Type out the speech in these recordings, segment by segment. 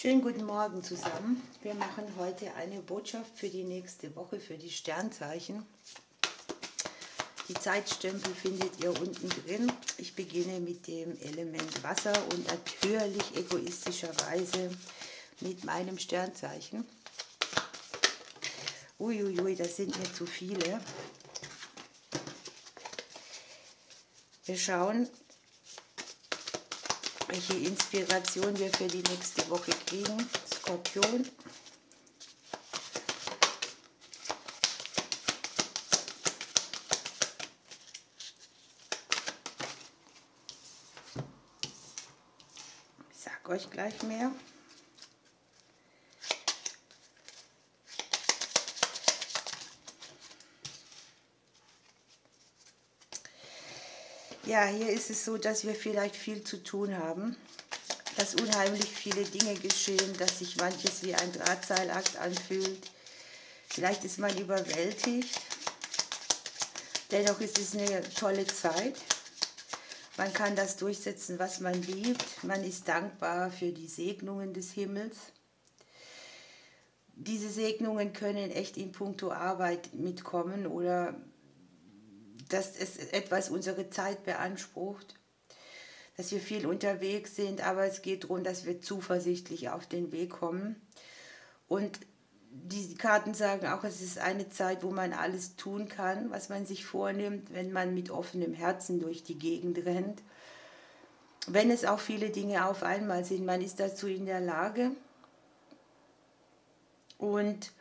Schönen guten Morgen zusammen. Wir machen heute eine Botschaft für die nächste Woche für die Sternzeichen. Die Zeitstempel findet ihr unten drin. Ich beginne mit dem Element Wasser und natürlich egoistischerweise mit meinem Sternzeichen. Uiuiui, das sind mir zu viele. Wir schauen, welche Inspiration wir für die nächste Woche kriegen. Skorpion. Ich sage euch gleich mehr. Ja, hier ist es so, dass wir vielleicht viel zu tun haben, dass unheimlich viele Dinge geschehen, dass sich manches wie ein Drahtseilakt anfühlt. Vielleicht ist man überwältigt, dennoch ist es eine tolle Zeit. Man kann das durchsetzen, was man liebt. Man ist dankbar für die Segnungen des Himmels. Diese Segnungen können echt in puncto Arbeit mitkommen oder dass es etwas unsere Zeit beansprucht, dass wir viel unterwegs sind, aber es geht darum, dass wir zuversichtlich auf den Weg kommen. Und die Karten sagen auch, es ist eine Zeit, wo man alles tun kann, was man sich vornimmt, wenn man mit offenem Herzen durch die Gegend rennt. Wenn es auch viele Dinge auf einmal sind, man ist dazu in der Lage. Und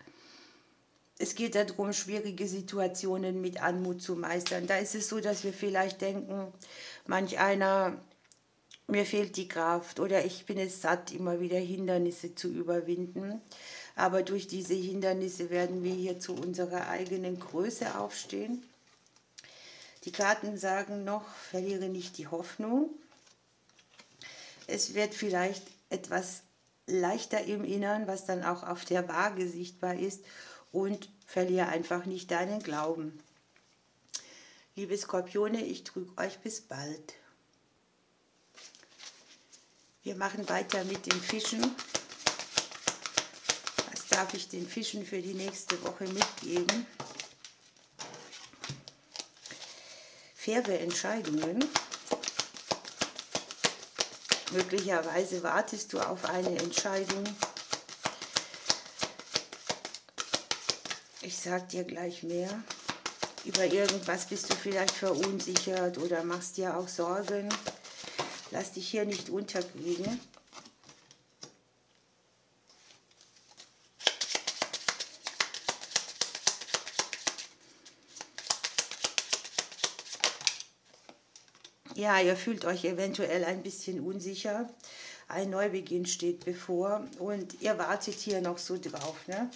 es geht darum, schwierige Situationen mit Anmut zu meistern. Da ist es so, dass wir vielleicht denken, manch einer, mir fehlt die Kraft oder ich bin es satt, immer wieder Hindernisse zu überwinden. Aber durch diese Hindernisse werden wir hier zu unserer eigenen Größe aufstehen. Die Karten sagen noch, verliere nicht die Hoffnung. Es wird vielleicht etwas leichter im Innern, was dann auch auf der Waage sichtbar ist. Und verliere einfach nicht deinen Glauben. Liebe Skorpione, ich drücke euch bis bald. Wir machen weiter mit den Fischen. Was darf ich den Fischen für die nächste Woche mitgeben? Faire Entscheidungen. Möglicherweise wartest du auf eine Entscheidung. Ich sage dir gleich mehr. Über irgendwas bist du vielleicht verunsichert oder machst dir auch Sorgen. Lass dich hier nicht unterkriegen. Ja, ihr fühlt euch eventuell ein bisschen unsicher. Ein Neubeginn steht bevor und ihr wartet hier noch so drauf, ne?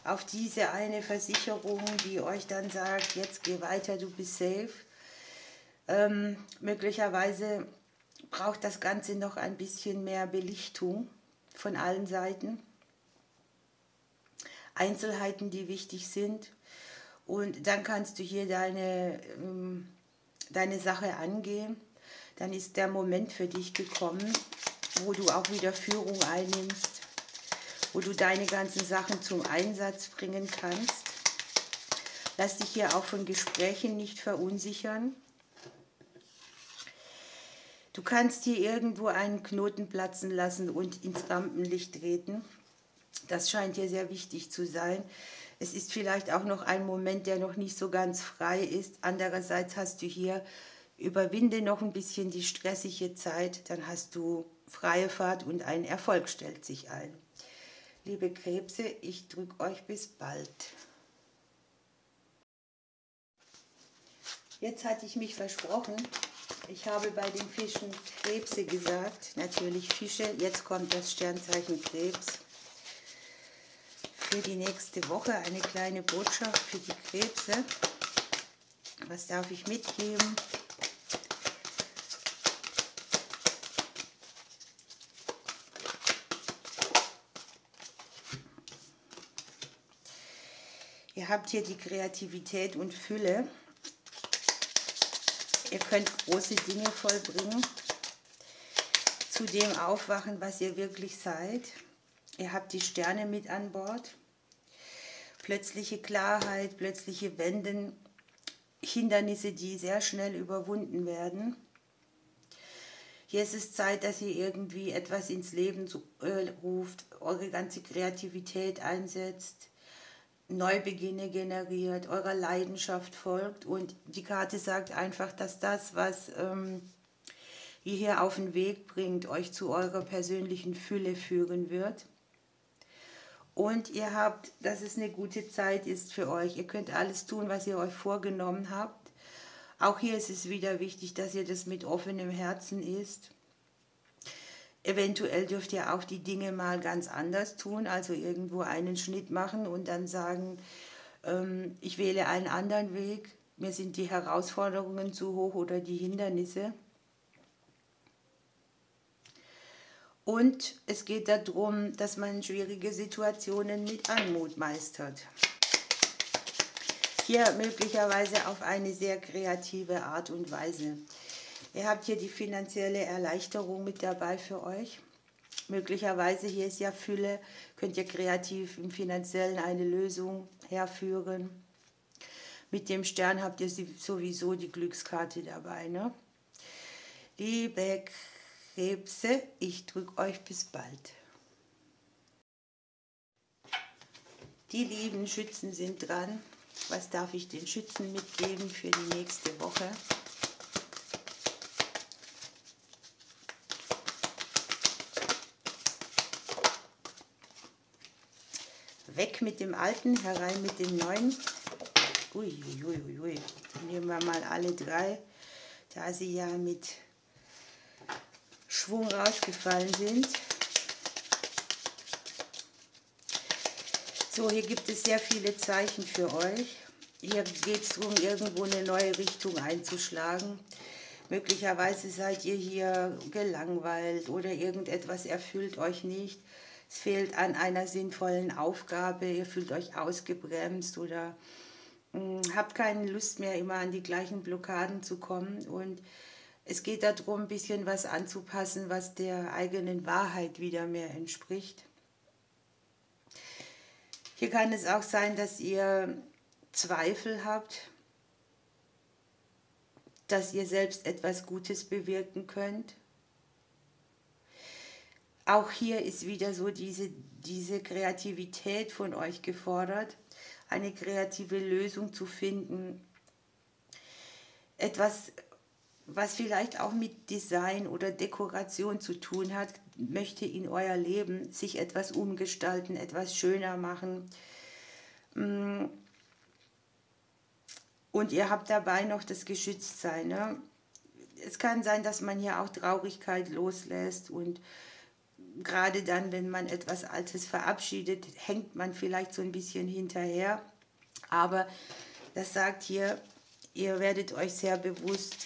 Auf diese eine Versicherung, die euch dann sagt, jetzt geh weiter, du bist safe. Möglicherweise braucht das Ganze noch ein bisschen mehr Belichtung von allen Seiten. Einzelheiten, die wichtig sind. Und dann kannst du hier deine Sache angehen. Dann ist der Moment für dich gekommen, wo du auch wieder Führung einnimmst, wo du deine ganzen Sachen zum Einsatz bringen kannst. Lass dich hier auch von Gesprächen nicht verunsichern. Du kannst hier irgendwo einen Knoten platzen lassen und ins Rampenlicht treten. Das scheint hier sehr wichtig zu sein. Es ist vielleicht auch noch ein Moment, der noch nicht so ganz frei ist. Andererseits hast du hier, überwinde noch ein bisschen die stressige Zeit, dann hast du freie Fahrt und ein Erfolg stellt sich ein. Liebe Krebse, ich drücke euch bis bald. Jetzt hatte ich mich versprochen. Ich habe bei den Fischen Krebse gesagt, natürlich Fische. Jetzt kommt das Sternzeichen Krebs. Für die nächste Woche eine kleine Botschaft für die Krebse. Was darf ich mitgeben? Ihr habt hier die Kreativität und Fülle. Ihr könnt große Dinge vollbringen. Zu dem aufwachen, was ihr wirklich seid. Ihr habt die Sterne mit an Bord. Plötzliche Klarheit, plötzliche Wenden, Hindernisse, die sehr schnell überwunden werden. Hier ist es Zeit, dass ihr irgendwie etwas ins Leben ruft, eure ganze Kreativität einsetzt, Neubeginne generiert, eurer Leidenschaft folgt. Und die Karte sagt einfach, dass das, was ihr hier auf den Weg bringt, euch zu eurer persönlichen Fülle führen wird. Und ihr habt, dass es eine gute Zeit ist für euch. Ihr könnt alles tun, was ihr euch vorgenommen habt. Auch hier ist es wieder wichtig, dass ihr das mit offenem Herzen ist. Eventuell dürft ihr auch die Dinge mal ganz anders tun, also irgendwo einen Schnitt machen und dann sagen, ich wähle einen anderen Weg, mir sind die Herausforderungen zu hoch oder die Hindernisse. Und es geht darum, dass man schwierige Situationen mit Anmut meistert. Hier möglicherweise auf eine sehr kreative Art und Weise. Ihr habt hier die finanzielle Erleichterung mit dabei für euch. Möglicherweise, hier ist ja Fülle, könnt ihr kreativ im Finanziellen eine Lösung herführen. Mit dem Stern habt ihr sowieso die Glückskarte dabei, ne? Liebe Krebse, ich drücke euch bis bald. Die lieben Schützen sind dran. Was darf ich den Schützen mitgeben für die nächste Woche? Weg mit dem Alten, herein mit dem Neuen. Uiuiuiui. Nehmen wir mal alle drei, da sie ja mit Schwung rausgefallen sind. So, hier gibt es sehr viele Zeichen für euch. Hier geht es darum, irgendwo eine neue Richtung einzuschlagen. Möglicherweise seid ihr hier gelangweilt oder irgendetwas erfüllt euch nicht. Es fehlt an einer sinnvollen Aufgabe, ihr fühlt euch ausgebremst oder habt keine Lust mehr, immer an die gleichen Blockaden zu kommen. Und es geht darum, ein bisschen was anzupassen, was der eigenen Wahrheit wieder mehr entspricht. Hier kann es auch sein, dass ihr Zweifel habt, dass ihr selbst etwas Gutes bewirken könnt. Auch hier ist wieder so diese Kreativität von euch gefordert, eine kreative Lösung zu finden. Etwas, was vielleicht auch mit Design oder Dekoration zu tun hat, möchte in euer Leben sich etwas umgestalten, etwas schöner machen. Und ihr habt dabei noch das Geschütztsein. Ne? Es kann sein, dass man hier auch Traurigkeit loslässt und gerade dann, wenn man etwas Altes verabschiedet, hängt man vielleicht so ein bisschen hinterher. Aber das sagt hier, ihr werdet euch sehr bewusst,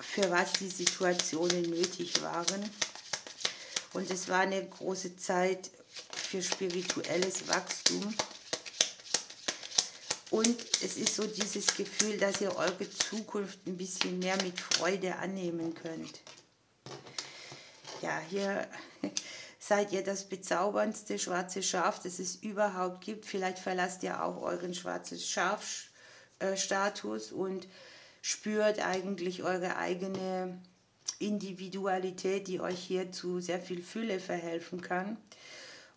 für was die Situationen nötig waren. Und es war eine große Zeit für spirituelles Wachstum. Und es ist so dieses Gefühl, dass ihr eure Zukunft ein bisschen mehr mit Freude annehmen könnt. Ja, hier seid ihr das bezauberndste schwarze Schaf, das es überhaupt gibt. Vielleicht verlasst ihr auch euren schwarzes Schaf-Status und spürt eigentlich eure eigene Individualität, die euch hier zu sehr viel Fülle verhelfen kann.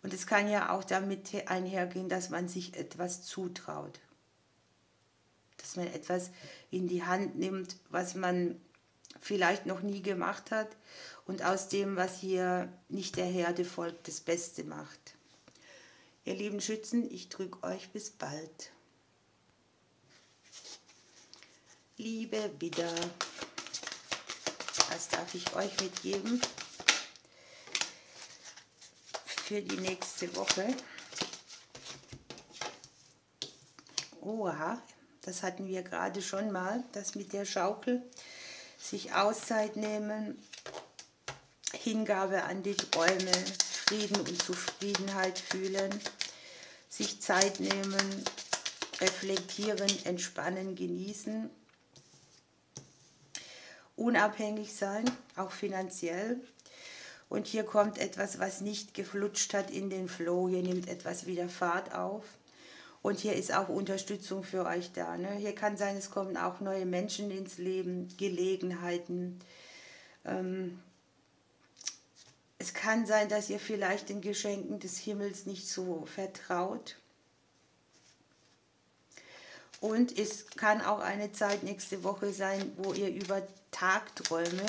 Und es kann ja auch damit einhergehen, dass man sich etwas zutraut. Dass man etwas in die Hand nimmt, was man vielleicht noch nie gemacht hat und aus dem, was hier nicht der Herde folgt, das Beste macht. Ihr lieben Schützen, ich drücke euch bis bald. Liebe Widder, was darf ich euch mitgeben für die nächste Woche? Oha, das hatten wir gerade schon mal, das mit der Schaukel. Sich Auszeit nehmen, Hingabe an die Träume, Frieden und Zufriedenheit fühlen, sich Zeit nehmen, reflektieren, entspannen, genießen, unabhängig sein, auch finanziell. Und hier kommt etwas, was nicht geflutscht hat in den Flow. Hier nimmt etwas wieder Fahrt auf. Und hier ist auch Unterstützung für euch da. Ne? Hier kann sein, es kommen auch neue Menschen ins Leben, Gelegenheiten. Es kann sein, dass ihr vielleicht den Geschenken des Himmels nicht so vertraut. Und es kann auch eine Zeit nächste Woche sein, wo ihr über Tagträume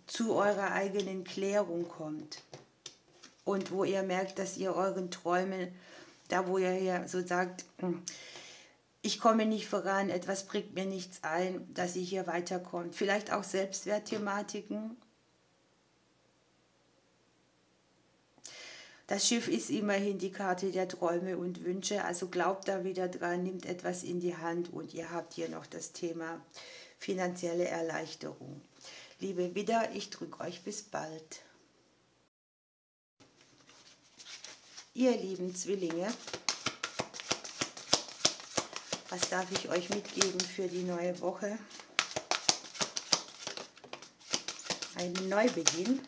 zu eurer eigenen Klärung kommt. Und wo ihr merkt, dass ihr euren Träumen, da wo ihr hier so sagt, ich komme nicht voran, etwas bringt mir nichts ein, dass ihr hier weiterkommt. Vielleicht auch Selbstwertthematiken. Das Schiff ist immerhin die Karte der Träume und Wünsche, also glaubt da wieder dran, nimmt etwas in die Hand und ihr habt hier noch das Thema finanzielle Erleichterung. Liebe Widder, ich drücke euch bis bald. Ihr lieben Zwillinge, was darf ich euch mitgeben für die neue Woche? Ein Neubeginn.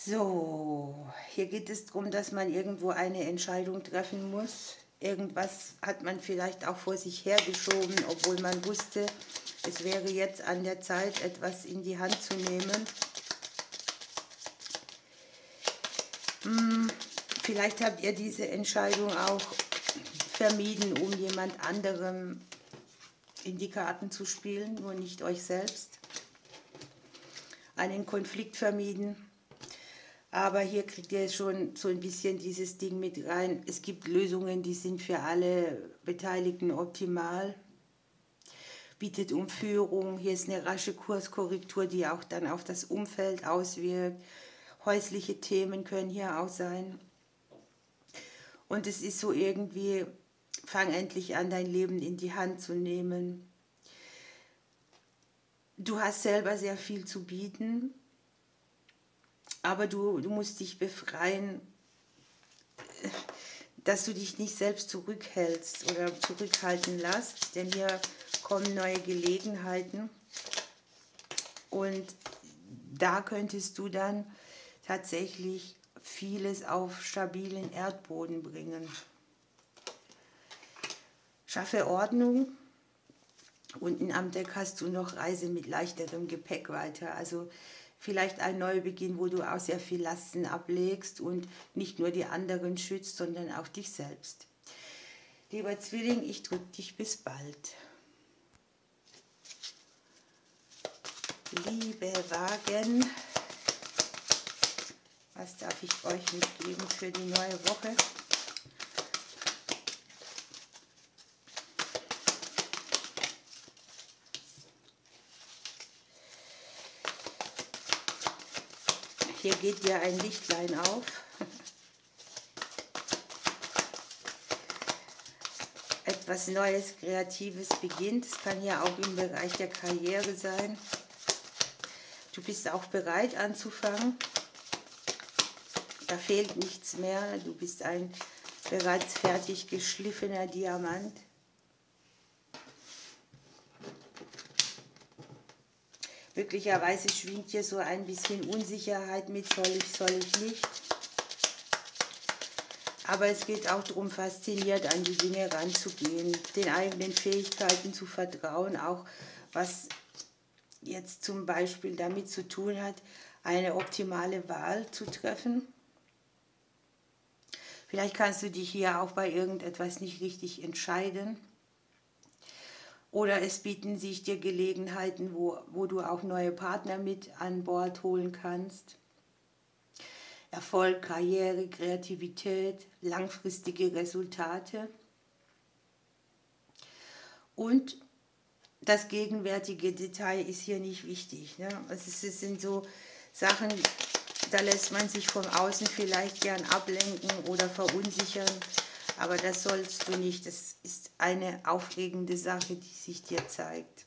So, hier geht es darum, dass man irgendwo eine Entscheidung treffen muss. Irgendwas hat man vielleicht auch vor sich hergeschoben, obwohl man wusste, es wäre jetzt an der Zeit, etwas in die Hand zu nehmen. Vielleicht habt ihr diese Entscheidung auch vermieden, um jemand anderem in die Karten zu spielen, nur nicht euch selbst. Einen Konflikt vermieden. Aber hier kriegt ihr schon so ein bisschen dieses Ding mit rein. Es gibt Lösungen, die sind für alle Beteiligten optimal. Bietet um Führung. Hier ist eine rasche Kurskorrektur, die auch dann auf das Umfeld auswirkt. Häusliche Themen können hier auch sein. Und es ist so irgendwie, fang endlich an, dein Leben in die Hand zu nehmen. Du hast selber sehr viel zu bieten. Aber du musst dich befreien, dass du dich nicht selbst zurückhältst oder zurückhalten lässt, denn hier kommen neue Gelegenheiten und da könntest du dann tatsächlich vieles auf stabilen Erdboden bringen. Schaffe Ordnung. Unten am Deck hast du noch Reise mit leichterem Gepäck weiter, also vielleicht ein Neubeginn, wo du auch sehr viel Lasten ablegst und nicht nur die anderen schützt, sondern auch dich selbst. Lieber Zwilling, ich drücke dich bis bald. Liebe Wagen, was darf ich euch mitgeben für die neue Woche? Hier geht ja ein Lichtlein auf. Etwas Neues, Kreatives beginnt. Es kann ja auch im Bereich der Karriere sein. Du bist auch bereit anzufangen. Da fehlt nichts mehr. Du bist ein bereits fertig geschliffener Diamant. Möglicherweise schwingt hier so ein bisschen Unsicherheit mit, soll ich nicht. Aber es geht auch darum, fasziniert an die Dinge ranzugehen, den eigenen Fähigkeiten zu vertrauen, auch was jetzt zum Beispiel damit zu tun hat, eine optimale Wahl zu treffen. Vielleicht kannst du dich hier auch bei irgendetwas nicht richtig entscheiden. Oder es bieten sich dir Gelegenheiten, wo du auch neue Partner mit an Bord holen kannst. Erfolg, Karriere, Kreativität, langfristige Resultate. Und das gegenwärtige Detail ist hier nicht wichtig. Ne? Also es sind so Sachen, da lässt man sich vom Außen vielleicht gern ablenken oder verunsichern. Aber das sollst du nicht. Das ist eine aufregende Sache, die sich dir zeigt.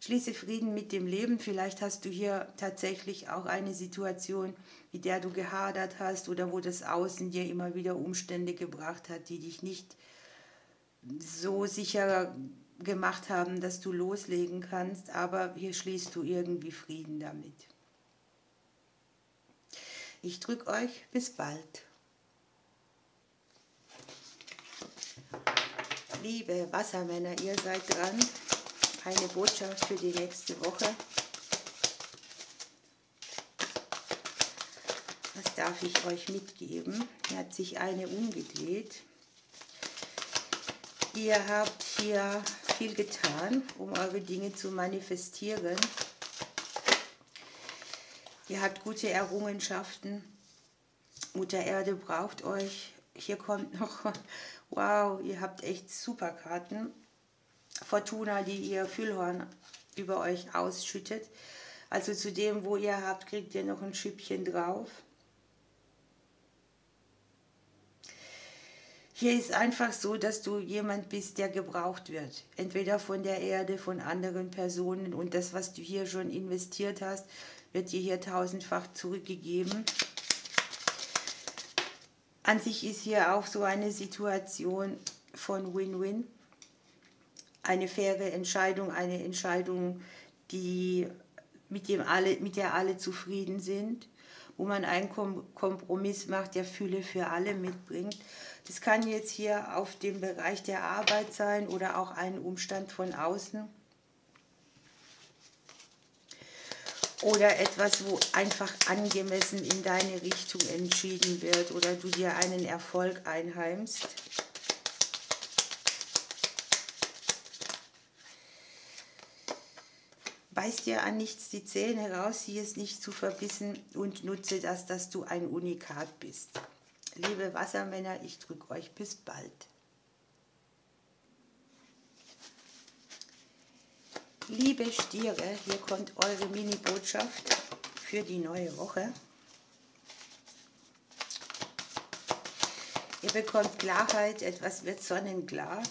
Schließe Frieden mit dem Leben. Vielleicht hast du hier tatsächlich auch eine Situation, mit der du gehadert hast oder wo das Außen dir immer wieder Umstände gebracht hat, die dich nicht so sicher gemacht haben, dass du loslegen kannst, aber hier schließt du irgendwie Frieden damit. Ich drücke euch, bis bald. Liebe Wassermänner, ihr seid dran. Eine Botschaft für die nächste Woche. Was darf ich euch mitgeben? Hier hat sich eine umgedreht. Ihr habt hier viel getan, um eure Dinge zu manifestieren. Ihr habt gute Errungenschaften. Mutter Erde braucht euch. Hier kommt noch, wow, ihr habt echt super Karten. Fortuna, die ihr Füllhorn über euch ausschüttet. Also zu dem, wo ihr habt, kriegt ihr noch ein Schüppchen drauf. Hier ist einfach so, dass du jemand bist, der gebraucht wird. Entweder von der Erde, von anderen Personen. Und das, was du hier schon investiert hast, wird dir hier tausendfach zurückgegeben. An sich ist hier auch so eine Situation von Win-Win. Eine faire Entscheidung, eine Entscheidung, mit der alle zufrieden sind, wo man einen Kompromiss macht, der Fülle für alle mitbringt. Das kann jetzt hier auf dem Bereich der Arbeit sein oder auch ein Umstand von außen. Oder etwas, wo einfach angemessen in deine Richtung entschieden wird oder du dir einen Erfolg einheimst. Beiß dir an nichts die Zähne raus, sieh es nicht zu verbissen und nutze das, dass du ein Unikat bist. Liebe Wassermänner, ich drücke euch bis bald. Liebe Stiere, hier kommt eure Mini-Botschaft für die neue Woche. Ihr bekommt Klarheit, etwas wird sonnenklar.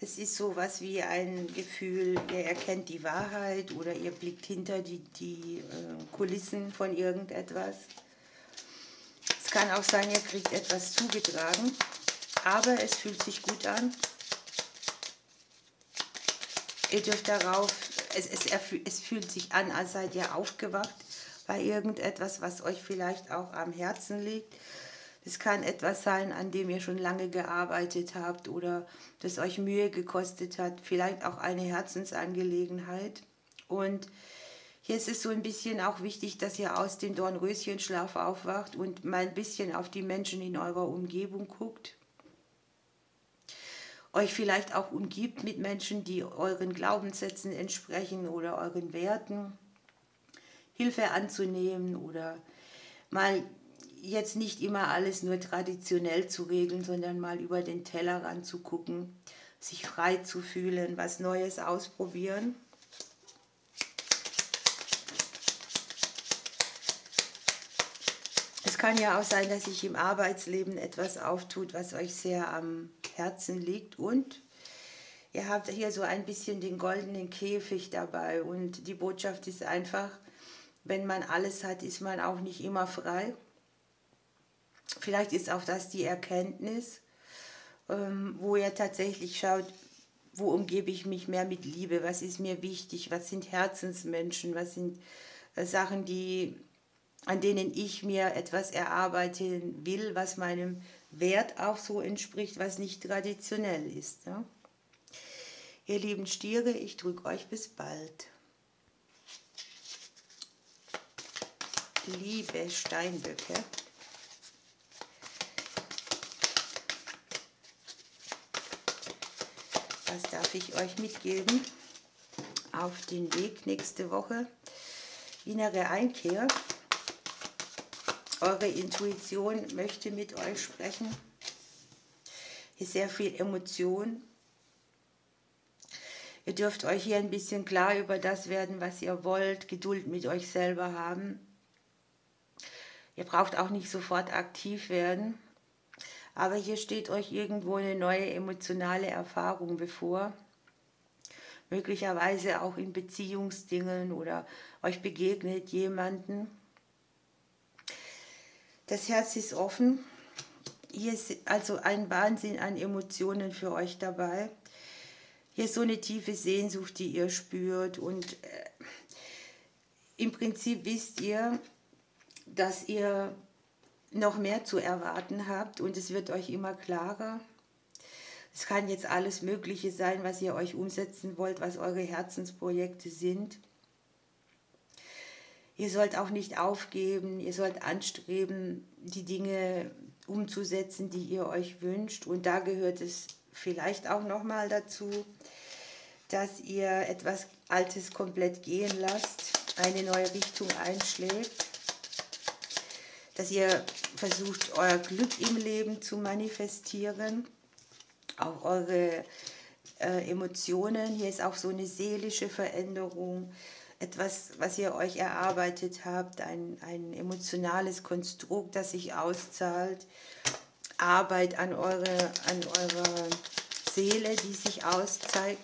Es ist sowas wie ein Gefühl, ihr erkennt die Wahrheit oder ihr blickt hinter die Kulissen von irgendetwas. Es kann auch sein, ihr kriegt etwas zugetragen, aber es fühlt sich gut an. Ihr dürft darauf, es fühlt sich an, als seid ihr aufgewacht bei irgendetwas, was euch vielleicht auch am Herzen liegt. Es kann etwas sein, an dem ihr schon lange gearbeitet habt oder das euch Mühe gekostet hat, vielleicht auch eine Herzensangelegenheit. Und hier ist es so ein bisschen auch wichtig, dass ihr aus dem Dornröschenschlaf aufwacht und mal ein bisschen auf die Menschen in eurer Umgebung guckt. Euch vielleicht auch umgibt mit Menschen, die euren Glaubenssätzen entsprechen oder euren Werten. Hilfe anzunehmen oder mal jetzt nicht immer alles nur traditionell zu regeln, sondern mal über den Tellerrand zu gucken, sich frei zu fühlen, was Neues ausprobieren. Es kann ja auch sein, dass sich im Arbeitsleben etwas auftut, was euch sehr am Herzen liegt und ihr habt hier so ein bisschen den goldenen Käfig dabei und die Botschaft ist einfach, wenn man alles hat, ist man auch nicht immer frei. Vielleicht ist auch das die Erkenntnis, wo ihr tatsächlich schaut, wo umgebe ich mich mehr mit Liebe, was ist mir wichtig, was sind Herzensmenschen, was sind Sachen, an denen ich mir etwas erarbeiten will, was meinem Wert auch so entspricht, was nicht traditionell ist. Ja? Ihr lieben Stiere, ich drücke euch bis bald. Liebe Steinböcke, was darf ich euch mitgeben auf den Weg nächste Woche? Innere Einkehr. Eure Intuition möchte mit euch sprechen. Hier ist sehr viel Emotion. Ihr dürft euch hier ein bisschen klar über das werden, was ihr wollt, Geduld mit euch selber haben. Ihr braucht auch nicht sofort aktiv werden, aber hier steht euch irgendwo eine neue emotionale Erfahrung bevor. möglicherweise auch in Beziehungsdingen oder euch begegnet jemanden. Das Herz ist offen. Hier ist also ein Wahnsinn an Emotionen für euch dabei. Hier ist so eine tiefe Sehnsucht, die ihr spürt. Und im Prinzip wisst ihr, dass ihr noch mehr zu erwarten habt und es wird euch immer klarer. Es kann jetzt alles Mögliche sein, was ihr euch umsetzen wollt, was eure Herzensprojekte sind. Ihr sollt auch nicht aufgeben, ihr sollt anstreben, die Dinge umzusetzen, die ihr euch wünscht. Und da gehört es vielleicht auch nochmal dazu, dass ihr etwas Altes komplett gehen lasst, eine neue Richtung einschlägt, dass ihr versucht, euer Glück im Leben zu manifestieren, auch eure Emotionen. Hier ist auch so eine seelische Veränderung, etwas, was ihr euch erarbeitet habt, ein emotionales Konstrukt, das sich auszahlt, Arbeit an eurer Seele, die sich auszahlt.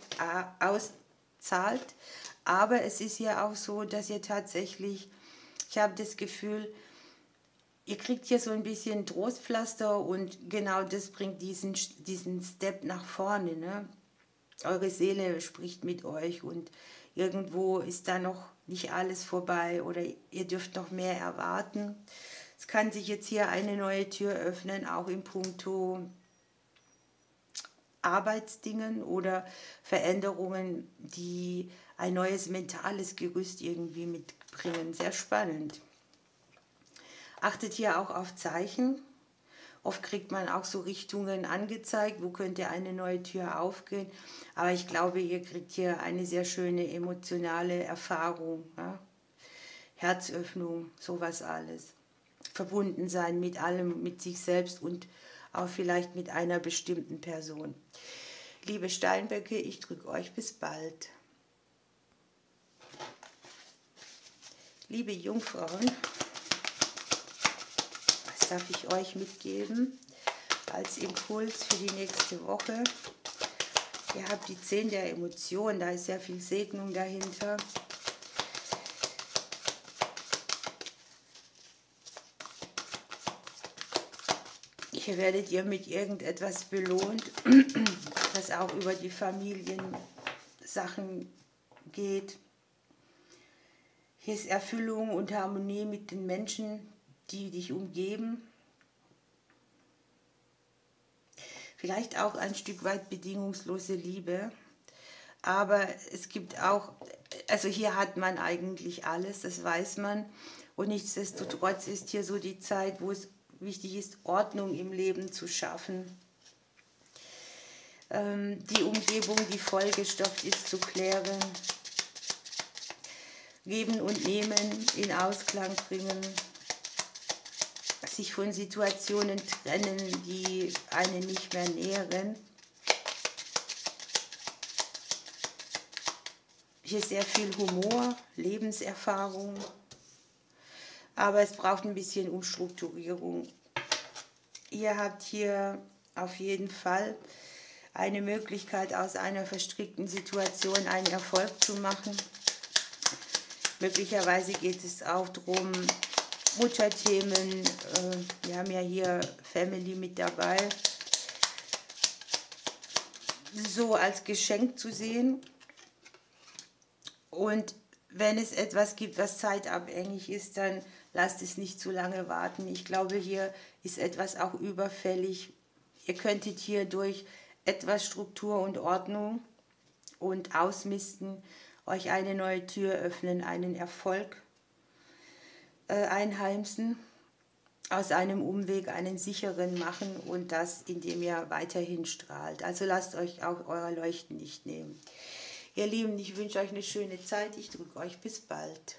Aber es ist ja auch so, dass ihr tatsächlich, ich habe das Gefühl, ihr kriegt hier so ein bisschen Trostpflaster und genau das bringt diesen Step nach vorne. Ne? Eure Seele spricht mit euch und irgendwo ist da noch nicht alles vorbei oder ihr dürft noch mehr erwarten. Es kann sich jetzt hier eine neue Tür öffnen, auch in puncto Arbeitsdingen oder Veränderungen, die ein neues mentales Gerüst irgendwie mitbringen. Sehr spannend. Achtet hier auch auf Zeichen. Oft kriegt man auch so Richtungen angezeigt, wo könnte eine neue Tür aufgehen. Aber ich glaube, ihr kriegt hier eine sehr schöne emotionale Erfahrung. Ja? Herzöffnung, sowas alles. Verbunden sein mit allem, mit sich selbst und auch vielleicht mit einer bestimmten Person. Liebe Steinböcke, ich drücke euch bis bald. Liebe Jungfrauen, was darf ich euch mitgeben als Impuls für die nächste Woche? Ihr habt die 10 der Emotionen, da ist sehr viel Segnung dahinter. Hier werdet ihr mit irgendetwas belohnt, das auch über die Familiensachen geht. Hier ist Erfüllung und Harmonie mit den Menschen, die dich umgeben. Vielleicht auch ein Stück weit bedingungslose Liebe. Aber es gibt auch, also hier hat man eigentlich alles, das weiß man. Und nichtsdestotrotz ist hier so die Zeit, wo es wichtig ist, Ordnung im Leben zu schaffen. Die Umgebung, die vollgestopft ist, zu klären. Geben und nehmen, in Ausklang bringen. Sich von Situationen trennen, die einen nicht mehr nähren. Hier ist sehr viel Humor, Lebenserfahrung. Aber es braucht ein bisschen Umstrukturierung. Ihr habt hier auf jeden Fall eine Möglichkeit, aus einer verstrickten Situation einen Erfolg zu machen. Möglicherweise geht es auch darum, Mutterthemen, wir haben ja hier Family mit dabei, so als Geschenk zu sehen. Und wenn es etwas gibt, was zeitabhängig ist, dann lasst es nicht zu lange warten. Ich glaube, hier ist etwas auch überfällig. Ihr könntet hier durch etwas Struktur und Ordnung und Ausmisten euch eine neue Tür öffnen, einen Erfolg einheimsen, aus einem Umweg einen sicheren machen und das, indem ihr weiterhin strahlt. Also lasst euch auch euer Leuchten nicht nehmen. Ihr Lieben, ich wünsche euch eine schöne Zeit. Ich drücke euch bis bald.